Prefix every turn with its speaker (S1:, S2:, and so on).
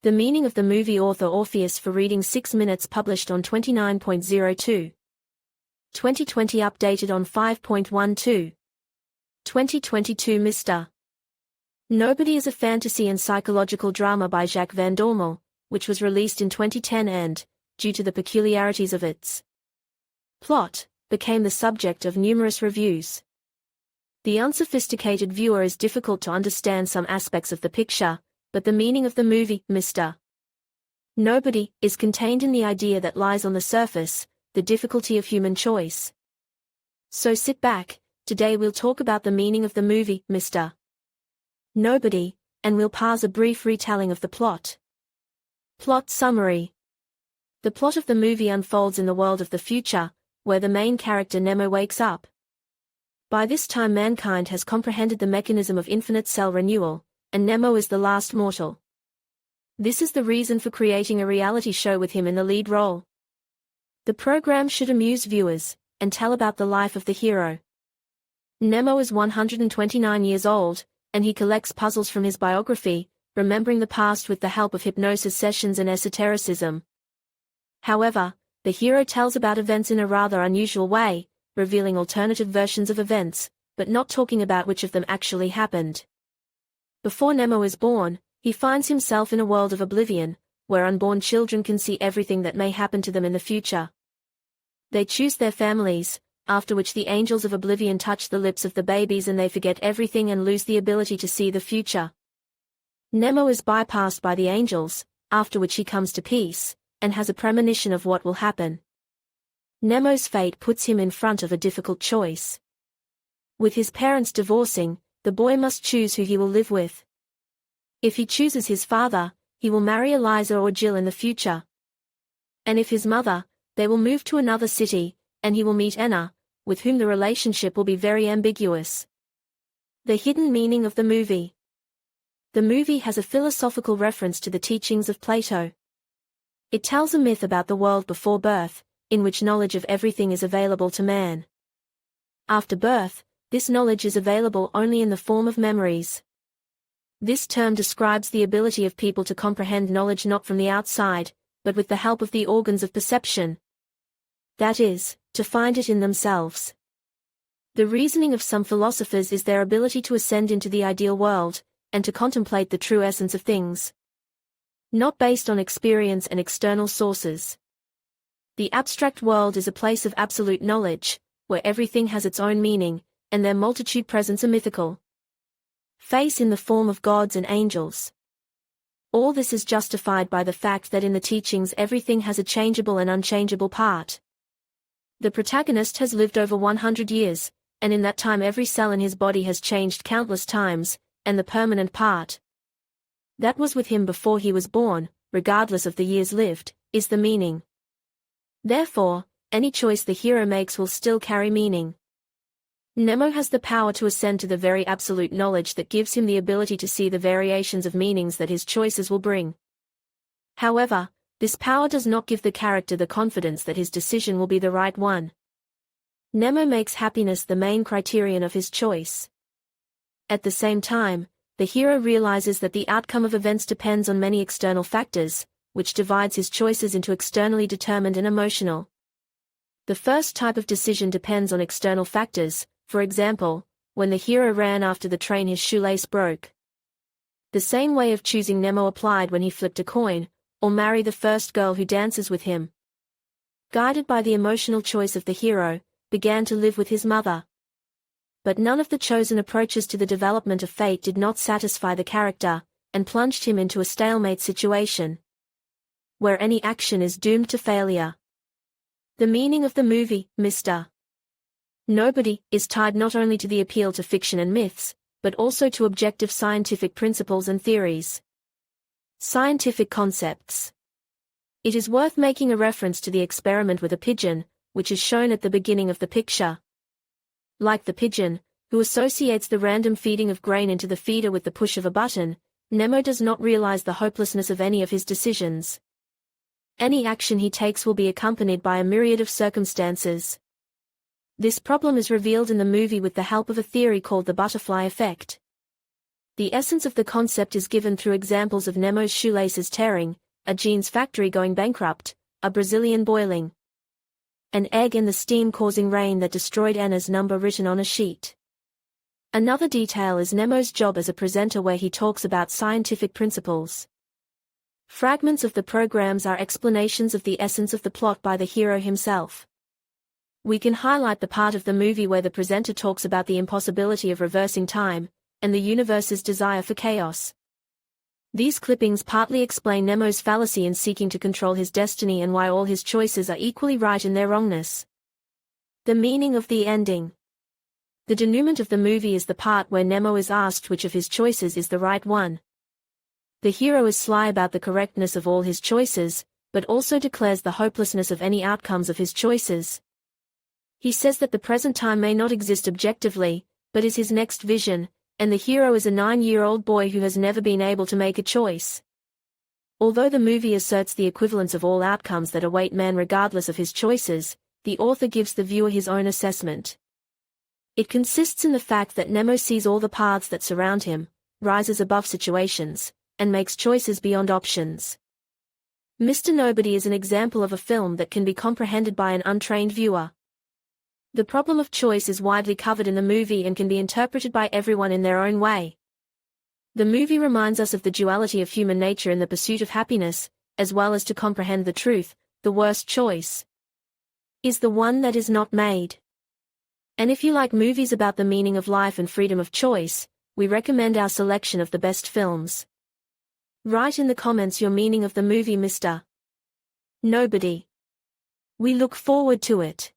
S1: The meaning of the movie. Author Orpheus for reading 6 minutes, published on 29.02. 2020, updated on 5.12. 2022. Mr. Nobody is a fantasy and psychological drama by Jacques Van Dormel, which was released in 2010 and, due to the peculiarities of its plot, became the subject of numerous reviews. The unsophisticated viewer is difficult to understand some aspects of the picture, but the meaning of the movie, Mr. Nobody, is contained in the idea that lies on the surface, the difficulty of human choice. So sit back, today we'll talk about the meaning of the movie, Mr. Nobody, and we'll parse a brief retelling of the plot. Plot summary. The plot of the movie unfolds in the world of the future, where the main character Nemo wakes up. By this time mankind has comprehended the mechanism of infinite cell renewal, and Nemo is the last mortal. This is the reason for creating a reality show with him in the lead role. The program should amuse viewers, and tell about the life of the hero. Nemo is 129 years old, and he collects puzzles from his biography, remembering the past with the help of hypnosis sessions and esotericism. However, the hero tells about events in a rather unusual way, revealing alternative versions of events, but not talking about which of them actually happened. Before Nemo is born, he finds himself in a world of oblivion, where unborn children can see everything that may happen to them in the future. They choose their families, after which the angels of oblivion touch the lips of the babies and they forget everything and lose the ability to see the future. Nemo is bypassed by the angels, after which he comes to peace, and has a premonition of what will happen. Nemo's fate puts him in front of a difficult choice. With his parents divorcing, the boy must choose who he will live with. If he chooses his father, he will marry Eliza or Jill in the future. And if his mother, they will move to another city, and he will meet Anna, with whom the relationship will be very ambiguous. The hidden meaning of the movie. The movie has a philosophical reference to the teachings of Plato. It tells a myth about the world before birth, in which knowledge of everything is available to man. After birth, this knowledge is available only in the form of memories. This term describes the ability of people to comprehend knowledge not from the outside, but with the help of the organs of perception. That is, to find it in themselves. The reasoning of some philosophers is their ability to ascend into the ideal world, and to contemplate the true essence of things. Not based on experience and external sources. The abstract world is a place of absolute knowledge, where everything has its own meaning, and their multitude presents a mythical face in the form of gods and angels. All this is justified by the fact that in the teachings everything has a changeable and unchangeable part. The protagonist has lived over 100 years, and in that time every cell in his body has changed countless times, and the permanent part that was with him before he was born, regardless of the years lived, is the meaning. Therefore, any choice the hero makes will still carry meaning. Nemo has the power to ascend to the very absolute knowledge that gives him the ability to see the variations of meanings that his choices will bring. However, this power does not give the character the confidence that his decision will be the right one. Nemo makes happiness the main criterion of his choice. At the same time, the hero realizes that the outcome of events depends on many external factors, which divides his choices into externally determined and emotional. The first type of decision depends on external factors. For example, when the hero ran after the train his shoelace broke. The same way of choosing Nemo applied when he flipped a coin, or marry the first girl who dances with him. Guided by the emotional choice of the hero, began to live with his mother. But none of the chosen approaches to the development of fate did not satisfy the character, and plunged him into a stalemate situation, where any action is doomed to failure. The meaning of the movie, Mr. Nobody, is tied not only to the appeal to fiction and myths, but also to objective scientific principles and theories. Scientific concepts. It is worth making a reference to the experiment with a pigeon, which is shown at the beginning of the picture. Like the pigeon, who associates the random feeding of grain into the feeder with the push of a button, Nemo does not realize the hopelessness of any of his decisions. Any action he takes will be accompanied by a myriad of circumstances. This problem is revealed in the movie with the help of a theory called the butterfly effect. The essence of the concept is given through examples of Nemo's shoelaces tearing, a jeans factory going bankrupt, a Brazilian boiling an egg and the steam causing rain that destroyed Anna's number written on a sheet. Another detail is Nemo's job as a presenter, where he talks about scientific principles. Fragments of the programs are explanations of the essence of the plot by the hero himself. We can highlight the part of the movie where the presenter talks about the impossibility of reversing time, and the universe's desire for chaos. These clippings partly explain Nemo's fallacy in seeking to control his destiny and why all his choices are equally right in their wrongness. The meaning of the ending. The denouement of the movie is the part where Nemo is asked which of his choices is the right one. The hero is sly about the correctness of all his choices, but also declares the hopelessness of any outcomes of his choices. He says that the present time may not exist objectively, but is his next vision, and the hero is a 9-year-old boy who has never been able to make a choice. Although the movie asserts the equivalence of all outcomes that await man regardless of his choices, the author gives the viewer his own assessment. It consists in the fact that Nemo sees all the paths that surround him, rises above situations, and makes choices beyond options. Mr. Nobody is an example of a film that can be comprehended by an untrained viewer. The problem of choice is widely covered in the movie and can be interpreted by everyone in their own way. The movie reminds us of the duality of human nature in the pursuit of happiness, as well as to comprehend the truth: the worst choice is the one that is not made. And if you like movies about the meaning of life and freedom of choice, we recommend our selection of the best films. Write in the comments your meaning of the movie Mr. Nobody. We look forward to it.